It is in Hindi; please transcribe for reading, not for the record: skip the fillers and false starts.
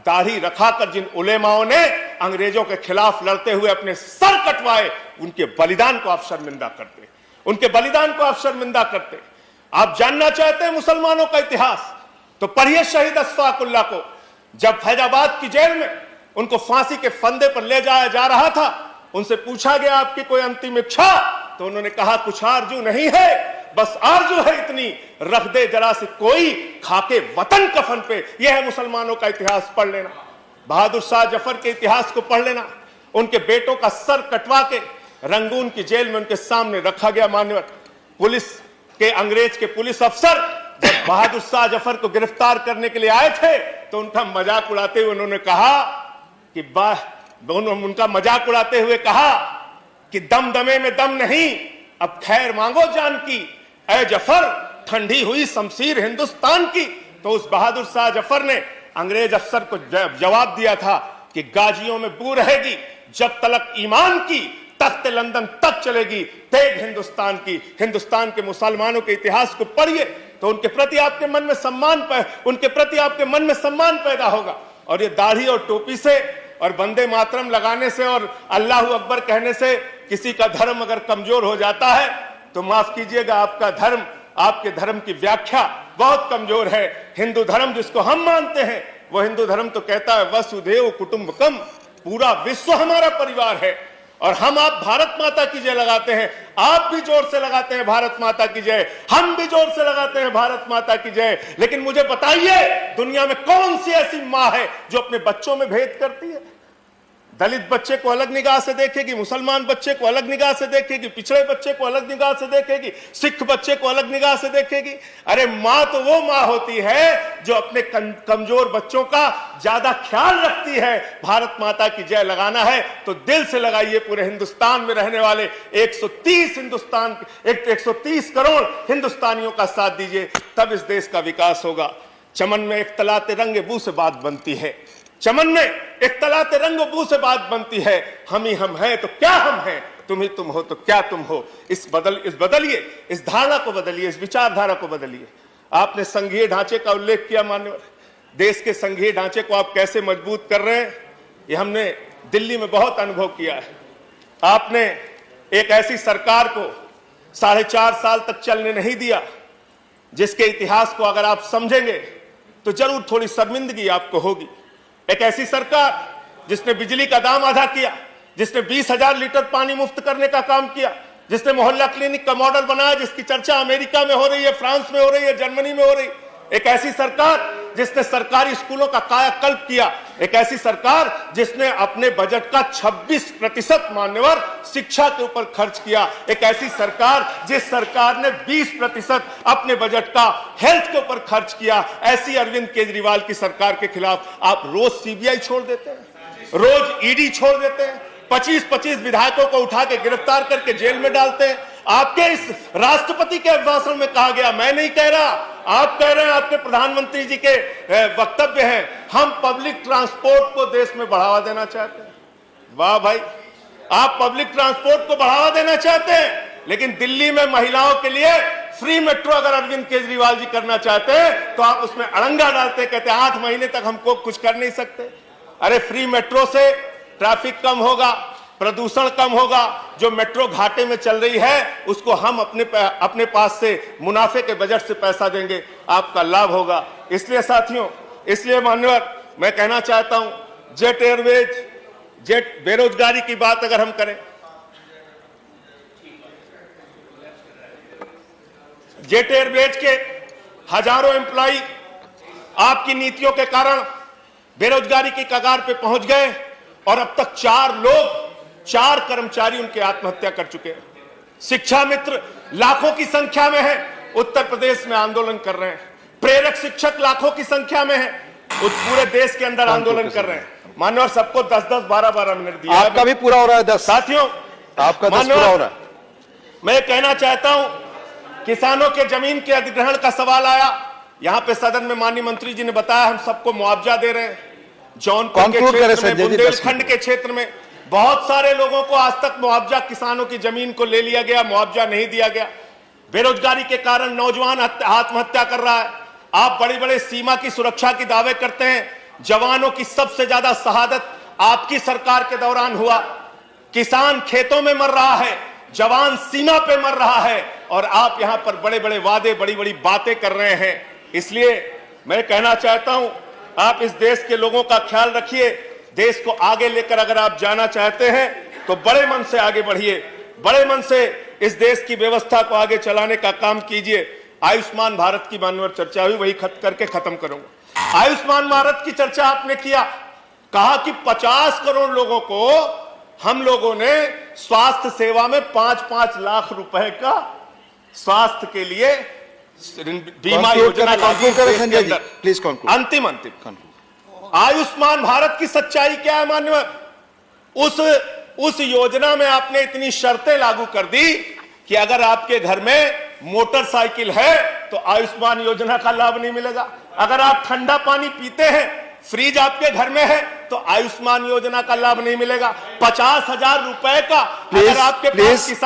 दाढ़ी रखाकर जिन उलेमाओं ने अंग्रेजों के खिलाफ लड़ते हुए अपने सर कटवाए, उनके बलिदान को आप शर्मिंदा करते, उनके बलिदान को आप शर्मिंदा करते। आप जानना चाहते हैं मुसलमानों का इतिहास, तो पढ़िए शहीद अशफाकुल्लाह को। जब फैजाबाद की जेल में उनको फांसी के फंदे पर ले जाया जा रहा था, उनसे पूछा गया आपकी कोई अंतिम इच्छा, तो उन्होंने कहा कुछ आरजू नहीं है, बस आरजू है इतनी, रख दे जरा से कोई खाके वतन कफन पे। यह है मुसलमानों का इतिहास, पढ़ लेना। बहादुर शाह जफर के इतिहास को पढ़ लेना। उनके बेटों का सर कटवा के रंगून की जेल में उनके सामने रखा गया। मान्यवर पुलिस के, अंग्रेज के पुलिस अफसर जब बहादुर शाह जफर को गिरफ्तार करने के लिए आए थे, तो उनका मजाक उड़ाते हुए उन्होंने कहा उनका मजाक उड़ाते हुए कहा कि दमदमे में दम नहीं, अब खैर मांगो जान की, ऐ जफर ठंडी हुई शमशीर हिंदुस्तान की। तो उस बहादुर शाह जफर ने अंग्रेज अफसर को जवाब दिया था कि गाजियों में बू रहेगी, जब तलक ईमान की तख्त लंदन तक चलेगी तेग हिंदुस्तान की। हिंदुस्तान के मुसलमानों के इतिहास को पढ़िए तो उनके प्रति आपके मन में सम्मान पैदा होगा। और ये दाढ़ी और टोपी से और वंदे मातरम लगाने से और अल्लाह अकबर कहने से किसी का धर्म अगर कमजोर हो जाता है तो माफ कीजिएगा, आपका धर्म, आपके धर्म की व्याख्या बहुत कमजोर है। हिंदू धर्म जिसको हम मानते हैं, वो हिंदू धर्म तो कहता है वसुधैव कुटुंबकम, पूरा विश्व हमारा परिवार है। और हम आप भारत माता की जय लगाते हैं, आप भी जोर से लगाते हैं भारत माता की जय, हम भी जोर से लगाते हैं भारत माता की जय। लेकिन मुझे बताइए, दुनिया में कौन सी ऐसी मां है जो अपने बच्चों में भेद करती है? दलित बच्चे को अलग निगाह से देखेगी, मुसलमान बच्चे को अलग निगाह से देखेगी, पिछड़े बच्चे को अलग निगाह से देखेगी, सिख बच्चे को अलग निगाह से देखेगी। अरे मां तो वो मां होती है जो अपने कमजोर बच्चों का ज्यादा ख्याल रखती है। भारत माता की जय लगाना है तो दिल से लगाइए। पूरे हिंदुस्तान में रहने वाले 130 करोड़ हिंदुस्तानियों का साथ दीजिए, तब इस देश का विकास होगा। चमन में एक तलाते रंग बू से बात बनती है, चमन में एक तलाते रंग बू से बात बनती है। हम ही हम हैं तो क्या हम हैं, तुम ही तुम हो तो क्या तुम हो। इस बदलिए, इस धारणा को बदलिए, इस विचारधारा को बदलिए। आपने संघीय ढांचे का उल्लेख किया मान्यवर, देश के संघीय ढांचे को आप कैसे मजबूत कर रहे हैं, ये हमने दिल्ली में बहुत अनुभव किया है। आपने एक ऐसी सरकार को 4.5 साल तक चलने नहीं दिया जिसके इतिहास को अगर आप समझेंगे तो जरूर थोड़ी शर्मिंदगी आपको होगी। एक ऐसी सरकार जिसने बिजली का दाम आधा किया, जिसने 20,000 लीटर पानी मुफ्त करने का काम किया, जिसने मोहल्ला क्लिनिक का मॉडल बनाया, जिसकी चर्चा अमेरिका में हो रही है, फ्रांस में हो रही है, जर्मनी में हो रही है। एक ऐसी सरकार जिसने सरकारी स्कूलों का कायाकल्प किया। एक ऐसी सरकार जिसने अपने बजट का 26% मान्यवर शिक्षा के ऊपर खर्च किया। एक ऐसी सरकार जिस सरकार ने 20% अपने बजट का हेल्थ के ऊपर खर्च किया। ऐसी अरविंद केजरीवाल की सरकार के खिलाफ आप रोज सीबीआई छोड़ देते हैं, रोज ईडी छोड़ देते हैं, 25-25 विधायकों को उठा के गिरफ्तार करके जेल में डालते हैं। आपके इस राष्ट्रपति के भाषण में कहा गया, मैं नहीं कह रहा, आप कह रहे हैं, आपके प्रधानमंत्री जी के वक्तव्य हैं, हम पब्लिक ट्रांसपोर्ट को देश में बढ़ावा देना चाहते हैं। वाह भाई, आप पब्लिक ट्रांसपोर्ट को बढ़ावा देना चाहते हैं, लेकिन दिल्ली में महिलाओं के लिए फ्री मेट्रो अगर अरविंद केजरीवाल जी करना चाहते हैं तो आप उसमें अड़ंगा डालते, कहते हैं 8 महीने तक हमको कुछ कर नहीं सकते। अरे फ्री मेट्रो से ट्रैफिक कम होगा, प्रदूषण कम होगा। जो मेट्रो घाटे में चल रही है उसको हम अपने पास से मुनाफे के बजट से पैसा देंगे, आपका लाभ होगा। इसलिए साथियों, इसलिए मान्यवर, मैं कहना चाहता हूं, जेट एयरवेज, जेट बेरोजगारी की बात अगर हम करें, जेट एयरवेज के हजारों एम्प्लॉय आपकी नीतियों के कारण बेरोजगारी की कगार पे पहुंच गए और अब तक 4 कर्मचारी उनके आत्महत्या कर चुके हैं। शिक्षा मित्र लाखों की संख्या में है, उत्तर प्रदेश में आंदोलन कर रहे हैं। प्रेरक शिक्षक लाखों की संख्या में है, पूरे देश के अंदर आंदोलन कर रहे हैं। मान्यवर, सबको 10-10, 12-12 मिनट दिया। आपका भी पूरा हो रहा है 10। साथियों, आपका 10 पूरा हो रहा है। मैं कहना चाहता हूं, किसानों के जमीन के अधिग्रहण का सवाल आया, यहां पे सदन में माननीय मंत्री जी ने बताया हम सबको मुआवजा दे रहे हैं। जौनपुर के क्षेत्र में, बुंदेलखंड के क्षेत्र में बहुत सारे लोगों को आज तक मुआवजा, किसानों की जमीन को ले लिया गया, मुआवजा नहीं दिया गया। बेरोजगारी के कारण नौजवान आत्महत्या कर रहा है। आप बड़े बड़े सीमा की सुरक्षा की दावे करते हैं, जवानों की सबसे ज्यादा शहादत आपकी सरकार के दौरान हुआ। किसान खेतों में मर रहा है, जवान सीमा पे मर रहा है, और आप यहां पर बड़े बड़े वादे, बड़ी बड़ी बातें कर रहे हैं। इसलिए मैं कहना चाहता हूं, आप इस देश के लोगों का ख्याल रखिए। देश को आगे लेकर अगर आप जाना चाहते हैं तो बड़े मन से आगे बढ़िए, बड़े मन से इस देश की व्यवस्था को आगे चलाने का काम कीजिए। आयुष्मान भारत की मान्यवर चर्चा हुई, वही करके खत्म करूंगा। आयुष्मान भारत की चर्चा आपने किया, कहा कि 50 करोड़ लोगों को हम लोगों ने स्वास्थ्य सेवा में 5-5 लाख रुपए का स्वास्थ्य के लिए बीमा योजना लागू देश के अंदर। Please conclude. अंतिम आयुष्मान भारत की सच्चाई क्या है मान्यवर? उस योजना में आपने इतनी शर्तें लागू कर दी कि अगर आपके घर में मोटरसाइकिल है तो आयुष्मान योजना का लाभ नहीं मिलेगा। अगर आप ठंडा पानी पीते हैं, फ्रिज आपके घर में है, तो आयुष्मान योजना का लाभ नहीं मिलेगा। 50,000 रुपए का अगर आपके पास